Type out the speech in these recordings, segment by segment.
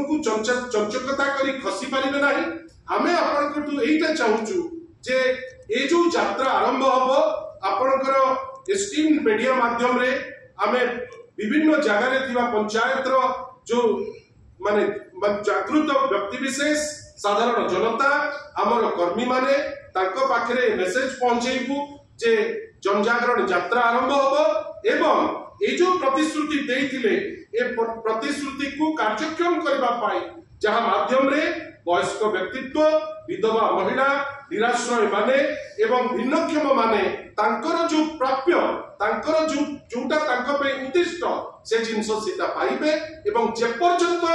को चंचकता करी खसी पारिबे नाही। आमे आपनकटू एइटा चाहूचु जे ए जो यात्रा आरंभ हबो आपनकर एस्टीम मीडिया माध्यम रे आमे विभिन्न जगह रे थिबा पंचायत रो जो माने जागृत व्यक्ति विशेष साधारण जनता आमर कर्मी माने तांको पाखरे मेसेज पहुंचेबू जे जनजागरण यात्रा आरंभ हबो एवं ए जो प्रतिश्रुति देइथिले ए प्रतिश्रुति को कार्यक्रम करबा पाई जहां माध्यम रे वयस्क व्यक्तित्व विधवा महिला निराश्रय माने एवं भिन्नक्षम माने तांकर जो प्राप्य तांकर जो जोटा तांको पे उद्दिष्ट से जिंस सीता पाइबे एवं जे पर्यंत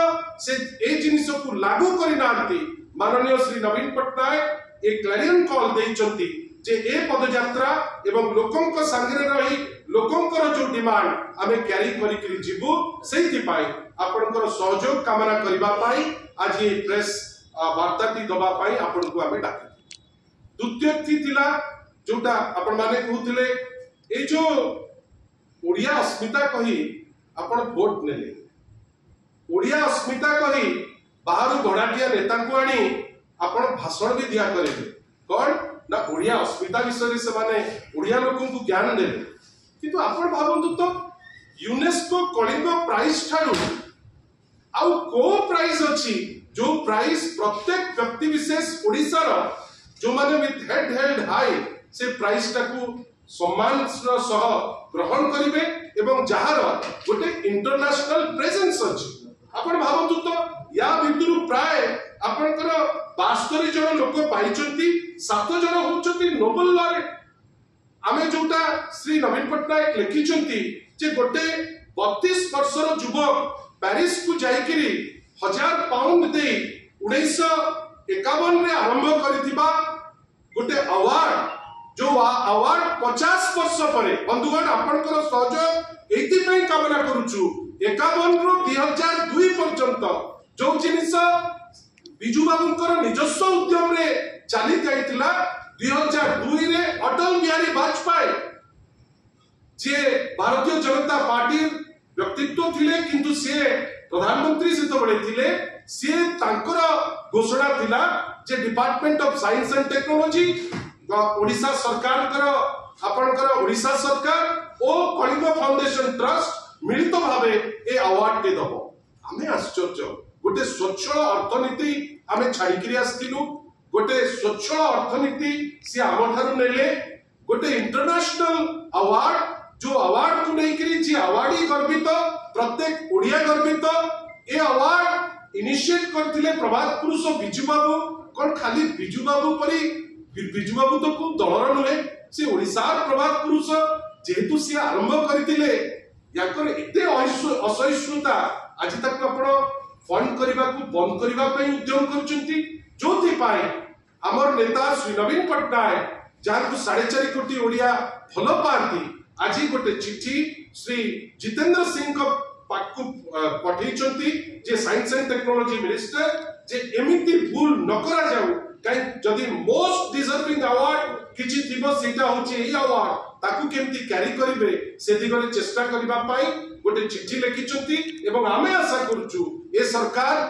से ए जिंस को लागू करि नांती माननीय श्री नवीन पट्टनायक एक क्लैरियन कॉल देइचंती जे ए पदयात्रा एवं लोकंक संगे रही लोकंकर जो डिमांड आमे क्यारी करी करी जीवु सेति पाई आपनकर सहयोग कामना करिबा पाई आज ए प्रेस वार्ताटी दबा पाई आपन को आमे डाकी। द्वितीय थिला जोटा आपन माने कहउथिले ए जो ओडिया अस्मिता कही आपन वोट नेले ओडिया अस्मिता कही बाहर भड़ाटिया नेता को आनी आपन भाषण भी दिया करेबे कोन ना ओडिया अस्मिता विषय से माने ओडिया लोकन को ज्ञान देले किंतु आपण भाबंतु तो यूनेस्को कलिंग प्राइस ठारू आउ को प्राइस अछि जो प्राइस प्रत्येक व्यक्ति विशेष ओडिसा रो जो माने विथ हेड हेल्ड हाई से प्राइस टाकू सम्मान सह ग्रहण करिवे एवं जहार गोटे इंटरनेशनल प्रेजेंस अछि आपण भाबंतु तो या भितरु प्राय आपनकर 72 जन लोक पाइचंती 7 जन होचंती नोबेल लॉरेट आमे जोटा श्री नवीन पट्टनायक लिखिचंती जे गोटे 32 वर्षर युवक पेरिस को जाइकिरी 1000 पाउंड दे 1951 रे आरंभ करिथिबा गोटे अवार्ड जो अवार्ड 50 वर्ष परे बंधुगण आपनकर सहयोग एति पे कामना करूछु 51 रो 2002 पर्यंत जो जिनिस बिजू बाबूंकर निजस्व उद्यम रे चली जाइतिला 2002 रे अटल बिहारी वाजपेयी जे भारतीय जनता पार्टी व्यक्तित्व थिले किंतु से प्रधानमंत्री से तो बड़े थिले से तांकर घोषणा थिला जे department of science and technology Odisha सरकार आपनकर ओडिशा सरकार ओ कलिंग फाउंडेशन ट्रस्ट मिलित भावे ए अवार्ड के दबो आमे आश्चर्य गोटे स्वच्छ अर्थनीति आमे छाड़ी करी आस्तिलु गोटे स्वच्छ अर्थनीति से आम ठारू नेले गोटे इंटरनेशनल अवार्ड जो अवार्ड को नहीं करी जे अवार्डी गर्वित प्रत्येक ओडिया गर्वित ए अवार्ड इनिशिएट करथिले प्रभात पुरुष बिजू बाबू कोन खाली बिजू बाबू परी बिजू बाबू तो को दलर नुहे से ओडिसा प्रभात पुरुष जेहेतु से आरंभ करथिले याकर एते असहिष्णुता आज तक आपण फंड करबा को बंद करबा पे उद्यम करचंती जोथि पाए हमर नेता श्री नवीन पट्टनायक जहां को 4.5 कोटी ओडिया भलो पाती आज गोटे चिट्ठी श्री जितेंद्र सिंह को पाकु पठेइचंती जे साइंस एंड टेक्नोलॉजी मिनिस्टर जे एमिति भूल न करा जाऊ काई जदी मोस्ट डिजर्विंग अवार्ड किछि थिबो सेटा होची एई अवार्ड ताकू केमती कैरी करिवे से दिगरे चेष्टा करबा पाई गोटे चिट्ठी लिखिचंती एवं आमे आशा करूछु ए सरकार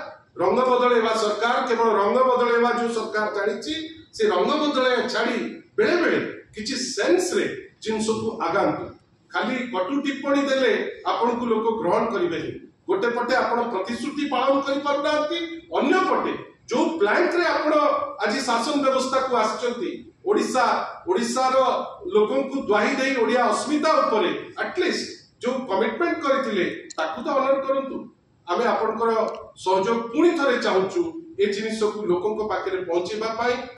रंग बदलेवा सरकार केवल रंग बदलेवा जो सरकार जानिछि से रंग बदले छाड़ी बेले बेले किछि सेंस रे जिनस को आगांतु खाली कटु टिप्पणी देले आपन को लोक ग्रहण करिवे गोटे पटे आपण प्रतिश्रुति पालन करि परनांती अन्य पटे जो प्लांट रे आपण आज शासन व्यवस्था को आछंती ओडिसा रो लोकन को द्वाही देई ओडिया अस्मिता ऊपर एटलीस्ट जो कमिटमेंट करथिले ताकू तो ऑनर करंतु आमे आपनकर सहयोग पुनी थरे चाहूछु ए जिनिस को लोकन को पाखरे पहुंचेबा पाई।